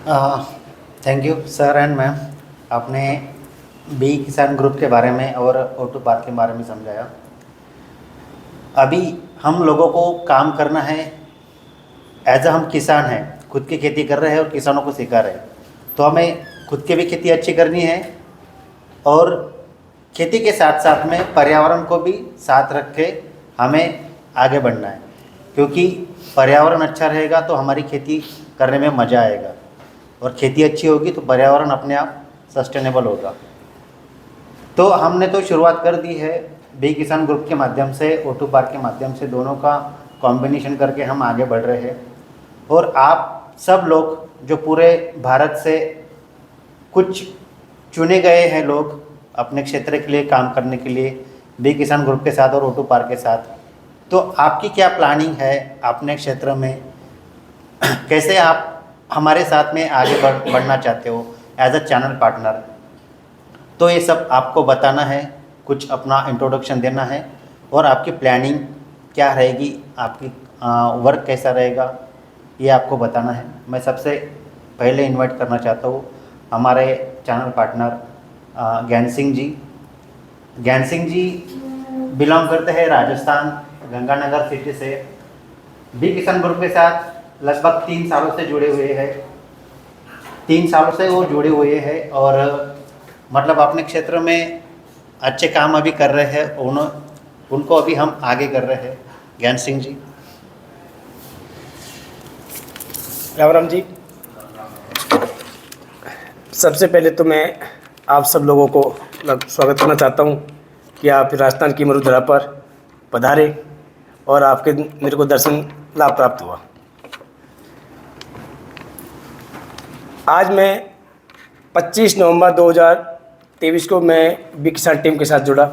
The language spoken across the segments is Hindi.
Thank you sir and ma'am. आपने बी किसान ग्रुप के बारे में और O2 पार्क के बारे में समझाया। अभी हम लोगों को काम करना है, एज हम किसान हैं, खुद की खेती कर रहे हैं और किसानों को सिखा रहे हैं। तो हमें खुद की भी खेती अच्छी करनी है और खेती के साथ साथ में पर्यावरण को भी साथ रख के हमें आगे बढ़ना है, क्योंकि पर्यावरण अच्छा रहेगा तो हमारी खेती करने में मज़ा आएगा और खेती अच्छी होगी तो पर्यावरण अपने आप सस्टेनेबल होगा। तो हमने तो शुरुआत कर दी है बी किसान ग्रुप के माध्यम से, O2 पार्क के माध्यम से, दोनों का कॉम्बिनेशन करके हम आगे बढ़ रहे हैं। और आप सब लोग जो पूरे भारत से कुछ चुने गए हैं लोग अपने क्षेत्र के लिए काम करने के लिए बी किसान ग्रुप के साथ और O2 पार्क के साथ, तो आपकी क्या प्लानिंग है अपने क्षेत्र में? कैसे आप हमारे साथ में आगे बढ़ना चाहते हो एज अ चैनल पार्टनर? तो ये सब आपको बताना है, कुछ अपना इंट्रोडक्शन देना है और आपकी प्लानिंग क्या रहेगी, आपकी वर्क कैसा रहेगा, ये आपको बताना है। मैं सबसे पहले इनवाइट करना चाहता हूँ हमारे चैनल पार्टनर ज्ञान सिंह जी। ज्ञान सिंह जी बिलोंग करते हैं राजस्थान गंगानगर सिटी से। बी किसान ग्रुप के साथ लगभग 3 सालों से जुड़े हुए हैं। 3 सालों से वो जुड़े हुए हैं और मतलब अपने क्षेत्र में अच्छे काम अभी कर रहे हैं। उनको अभी हम आगे कर रहे हैं। ज्ञान सिंह जी। राम राम जी। सबसे पहले तो मैं आप सब लोगों को स्वागत करना चाहता हूं कि आप राजस्थान की मरुधरा पर पधारे और आपके मेरे को दर्शन लाभ प्राप्त हुआ। आज मैं 25 नवंबर 2023 को मैं बी किसान टीम के साथ जुड़ा।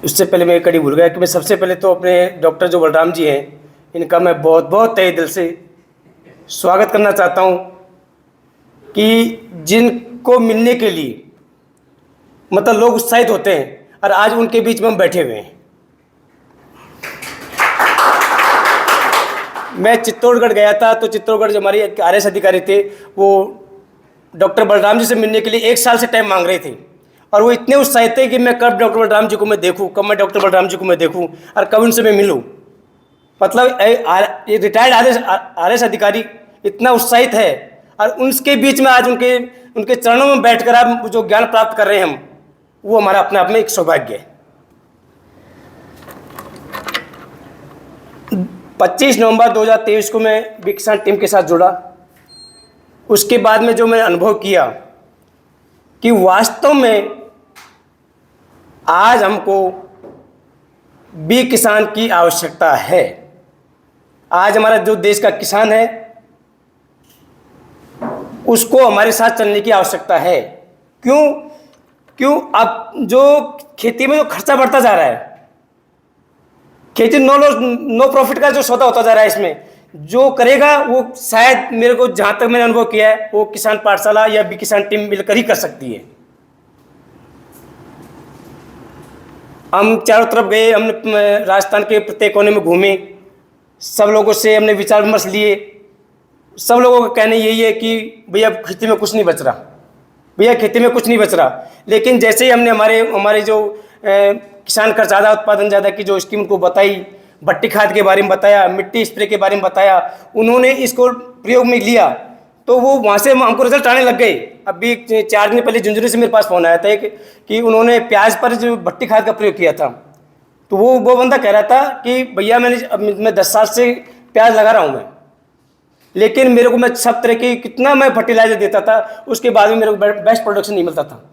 उससे पहले मैं कड़ी भूल गया कि मैं सबसे पहले तो अपने डॉक्टर जो बलराम जी हैं, इनका मैं बहुत बहुत तहे दिल से स्वागत करना चाहता हूं कि जिनको मिलने के लिए मतलब लोग उत्साहित होते हैं और आज उनके बीच में हम बैठे हुए हैं। मैं चित्तौड़गढ़ गया था तो चित्तौड़गढ़ जो हमारे RS अधिकारी थे वो डॉक्टर बलराम जी से मिलने के लिए 1 साल से टाइम मांग रहे थे और वो इतने उत्साहित थे कि मैं कब डॉक्टर बलराम जी को मैं देखूं, कब मैं डॉक्टर बलराम जी को मैं देखूं और कब उनसे मैं मिलूं। मतलब ये रिटायर्ड RS अधिकारी इतना उत्साहित है और उनके बीच में आज उनके चरणों में बैठकर आप जो ज्ञान प्राप्त कर रहे हैं हम, वो हमारा अपने आप में एक सौभाग्य है। 25 नवंबर 2023 को मैं बी किसान टीम के साथ जुड़ा। उसके बाद में जो मैंने अनुभव किया कि वास्तव में आज हमको बी किसान की आवश्यकता है। आज हमारा जो देश का किसान है उसको हमारे साथ चलने की आवश्यकता है। क्यों अब जो खेती में जो खर्चा बढ़ता जा रहा है, खेती नो प्रॉफिट का जो सौदा होता जा रहा है, इसमें जो करेगा वो शायद मेरे को जहां तक मैंने अनुभव किया है वो किसान पाठशाला या बी किसान टीम मिलकर ही कर सकती है। हम चारों तरफ गए, हमने राजस्थान के प्रत्येक कोने में घूमे, सब लोगों से हमने विचार विमर्श लिए। सब लोगों का कहना यही है कि भैया खेती में कुछ नहीं बच रहा, भैया खेती में कुछ नहीं बच रहा। लेकिन जैसे ही हमने हमारे जो किसान खर्च ज़्यादा उत्पादन ज़्यादा की जो स्कीम को बताई, भट्टी खाद के बारे में बताया, मिट्टी स्प्रे के बारे में बताया, उन्होंने इसको प्रयोग में लिया तो वो वहाँ से हमको रिजल्ट आने लग गए। अभी 4 दिन पहले झुंझुनू से मेरे पास फ़ोन आया था कि उन्होंने प्याज पर जो भट्टी खाद का प्रयोग किया था, तो वो बंदा कह रहा था कि भैया मैं 10 साल से प्याज लगा रहा हूँ मैं, लेकिन मेरे को मैं सब तरह की कितना मैं फर्टिलाइजर देता था, उसके बाद में मेरे को बेस्ट प्रोडक्शन नहीं मिलता था।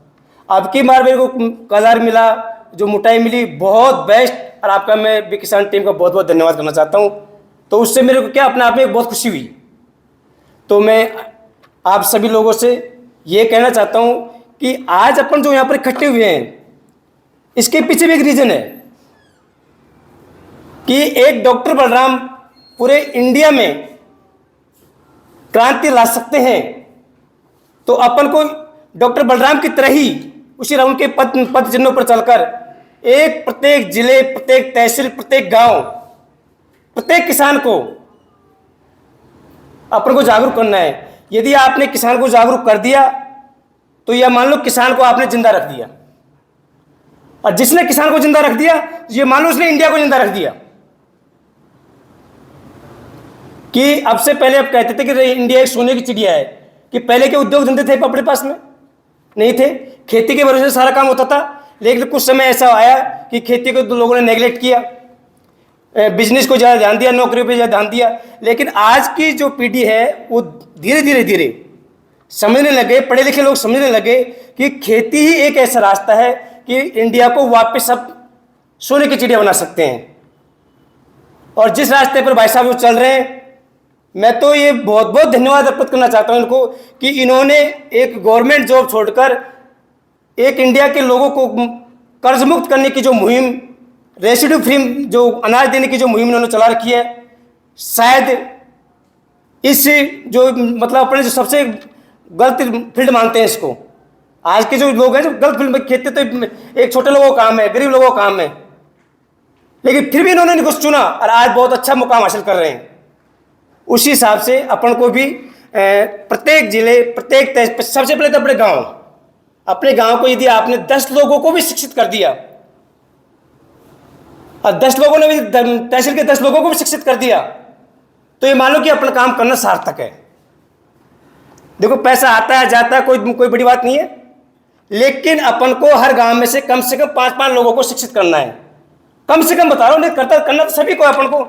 अब की बार मेरे को कलर मिला, जो मोटाई मिली, बहुत बेस्ट। और आपका मैं बी किसान टीम का बहुत बहुत धन्यवाद करना चाहता हूँ। तो उससे मेरे को क्या अपने आप में एक बहुत खुशी हुई। तो मैं आप सभी लोगों से ये कहना चाहता हूँ कि आज अपन जो यहाँ पर इकट्ठे हुए हैं, इसके पीछे भी एक रीज़न है कि एक डॉक्टर बलराम पूरे इंडिया में क्रांति ला सकते हैं, तो अपन को डॉक्टर बलराम की तरह ही उसी उनके पद चिन्हों पर चलकर प्रत्येक जिले, प्रत्येक तहसील, प्रत्येक गांव, प्रत्येक किसान को अपन को जागरूक करना है। यदि आपने किसान को जागरूक कर दिया तो यह मान लो किसान को आपने जिंदा रख दिया, और जिसने किसान को जिंदा रख दिया ये मान लो उसने इंडिया को जिंदा रख दिया। कि अब से पहले आप कहते थे कि इंडिया एक सोने की चिड़िया है, कि पहले के उद्योग धंधे थे अपने पास में नहीं थे, खेती के भरोसे सारा काम होता था। लेकिन कुछ समय ऐसा आया कि खेती को तो लोगों ने नेगलेक्ट किया, बिजनेस को ज़्यादा ध्यान दिया, नौकरियों पे ज़्यादा ध्यान दिया। लेकिन आज की जो पीढ़ी है वो धीरे धीरे समझने लगे, पढ़े लिखे लोग समझने लगे कि खेती ही एक ऐसा रास्ता है कि इंडिया को वापस अब सोने की चिड़िया बना सकते हैं। और जिस रास्ते पर भाई साहब वो चल रहे हैं, मैं तो ये बहुत बहुत धन्यवाद अर्पित करना चाहता हूं इनको कि इन्होंने एक गवर्नमेंट जॉब छोड़कर एक इंडिया के लोगों को कर्ज मुक्त करने की जो मुहिम, रेसिड्यू फ्री जो अनाज देने की जो मुहिम इन्होंने चला रखी है, शायद इस जो मतलब अपने जो सबसे गलत फील्ड मानते हैं इसको, आज के जो लोग हैं जो गलत फील्ड में, खेती तो एक छोटे लोगों का काम है, गरीब लोगों का काम है, लेकिन फिर भी इन्होंने इनको चुना और आज बहुत अच्छा मुकाम हासिल कर रहे हैं। उसी हिसाब से अपन को भी प्रत्येक जिले, प्रत्येक तहसील, सबसे पहले तो अपने गांव को यदि आपने 10 लोगों को भी शिक्षित कर दिया और 10 लोगों ने भी तहसील के 10 लोगों को भी शिक्षित कर दिया तो ये मान लो कि अपना काम करना सार्थक है। देखो पैसा आता है जाता है, कोई बड़ी बात नहीं है, लेकिन अपन को हर गांव में से कम 5-5 लोगों को शिक्षित करना है, कम से कम बता रहा हूं। नहीं करना तो सभी को अपन को,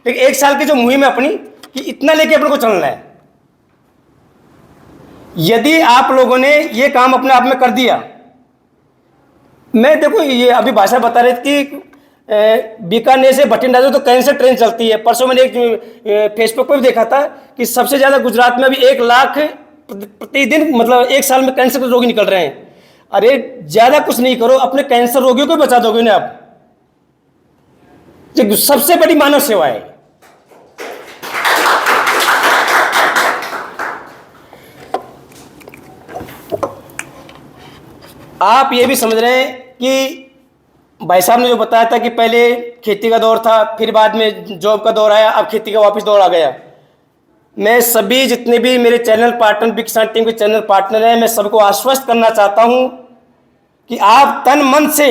लेकिन 1 साल की जो मुहिम है अपनी कि इतना लेके अपन को चलना है। यदि आप लोगों ने ये काम अपने आप में कर दिया, मैं देखो ये अभी भाषा बता रही थी कि बीकानेर से भटिंडा जो तो कैंसर ट्रेन चलती है। परसों मैंने एक फेसबुक पर भी देखा था कि सबसे ज़्यादा गुजरात में अभी 1 लाख प्रतिदिन, मतलब 1 साल में कैंसर के रोगी निकल रहे हैं। अरे ज़्यादा कुछ नहीं करो, अपने कैंसर रोगियों को बचा दोगे ना आप, ये सबसे बड़ी मानव सेवा है। आप ये भी समझ रहे हैं कि भाई साहब ने जो बताया था कि पहले खेती का दौर था, फिर बाद में जॉब का दौर आया, अब खेती का वापस दौर आ गया। मैं सभी जितने भी मेरे चैनल पार्टनर, बिग किसान टीम के चैनल पार्टनर हैं, मैं सबको आश्वस्त करना चाहता हूं कि आप तन मन से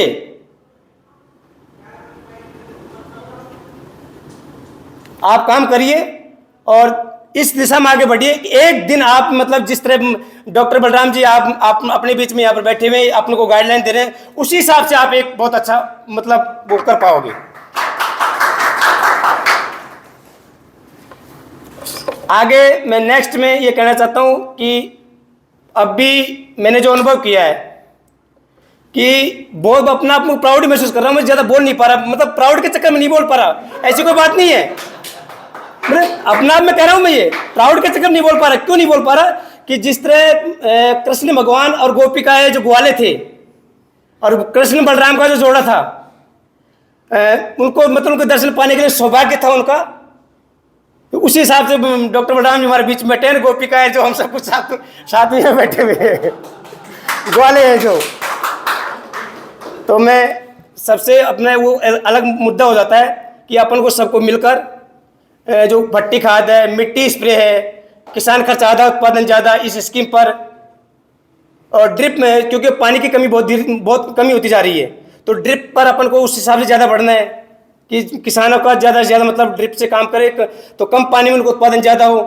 आप काम करिए और इस दिशा में आगे बढ़िए। एक दिन आप मतलब जिस तरह डॉक्टर बलराम जी आप अपने बीच में यहाँ पर बैठे हुए अपने को गाइडलाइन दे रहे हैं, उसी हिसाब से आप एक बहुत अच्छा मतलब वो कर पाओगे। आगे मैं नेक्स्ट में ये कहना चाहता हूँ कि अब भी मैंने जो अनुभव किया है कि बहुत अपना आप प्राउड महसूस कर रहा हूँ। मैं ज़्यादा बोल नहीं पा रहा, मतलब प्राउड के चक्कर में नहीं बोल पा रहा, ऐसी कोई बात नहीं है। मैं अपना आप में कह रहा हूं, मैं ये प्राउड के चक्कर नहीं बोल पा रहा। क्यों नहीं बोल पा रहा कि जिस तरह कृष्ण भगवान और गोपिकाएं जो ग्वाले थे और कृष्ण बलराम का जो जोड़ा था, उनको मतलब उनके दर्शन पाने के लिए सौभाग्य था उनका, तो उसी हिसाब से डॉक्टर बलराम जी हमारे बीच में बैठे हैं, गोपिकाएं जो हम सब कुछ साथ में बैठे हुए हैं, ग्वाले हैं जो। तो मैं सबसे अपना वो अलग मुद्दा हो जाता है कि अपन को सबको मिलकर जो भट्टी खाद है, मिट्टी स्प्रे है, किसान खर्च आधा उत्पादन ज़्यादा इस स्कीम पर, और ड्रिप में क्योंकि पानी की कमी बहुत कमी होती जा रही है, तो ड्रिप पर अपन को उस हिसाब से ज़्यादा बढ़ना है कि किसानों का ज़्यादा से ज़्यादा मतलब ड्रिप से काम करे तो कम पानी में उनको उत्पादन ज़्यादा हो।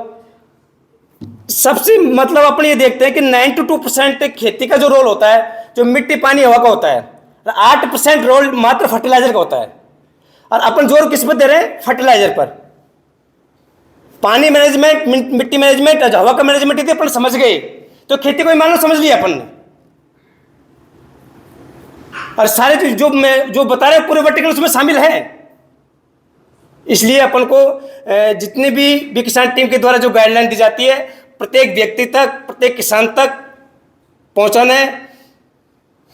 सबसे मतलब अपन ये देखते हैं कि 92% खेती का जो रोल होता है जो मिट्टी पानी हवा का होता है, 8% रोल मात्र फर्टिलाइजर का होता है। और अपन जोर किस पर दे रहे हैं? फर्टिलाइजर पर। पानी मैनेजमेंट, मिट्टी मैनेजमेंट, हवा का मैनेजमेंट यदि अपन समझ गए तो खेती को मान लो समझ लिया अपन ने। और सारे चीज जो बता रहे पूरे वर्टिकल उसमें शामिल है। इसलिए अपन को जितने भी किसान टीम के द्वारा जो गाइडलाइन दी जाती है प्रत्येक व्यक्ति तक, प्रत्येक किसान तक पहुंचाना है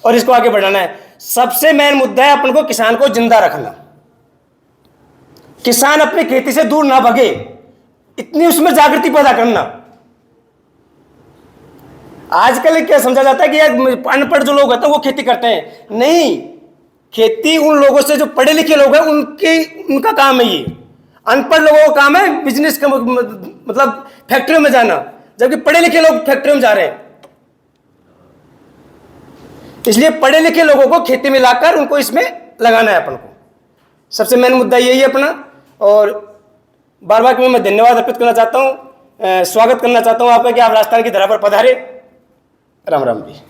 और इसको आगे बढ़ाना है। सबसे मेन मुद्दा है अपन को किसान को जिंदा रखना, किसान अपनी खेती से दूर ना भागे, इतनी उसमें जागृति पैदा करना। आजकल क्या समझा जाता है कि यार अनपढ़ जो लोग होते हैं वो खेती करते हैं, नहीं, खेती उन लोगों से जो पढ़े लिखे लोग हैं उनका काम है ये। अनपढ़ लोगों का काम है बिजनेस का मतलब फैक्ट्रियों में जाना, जबकि पढ़े लिखे लोग फैक्ट्रियों में जा रहे हैं। इसलिए पढ़े लिखे लोगों को खेती में लाकर उनको इसमें लगाना है अपन को। सबसे मेन मुद्दा यही है अपना। और बार बार मैं धन्यवाद अर्पित करना चाहता हूँ, स्वागत करना चाहता हूँ आपका कि आप राजस्थान की धरा पर पधारे। राम राम जी।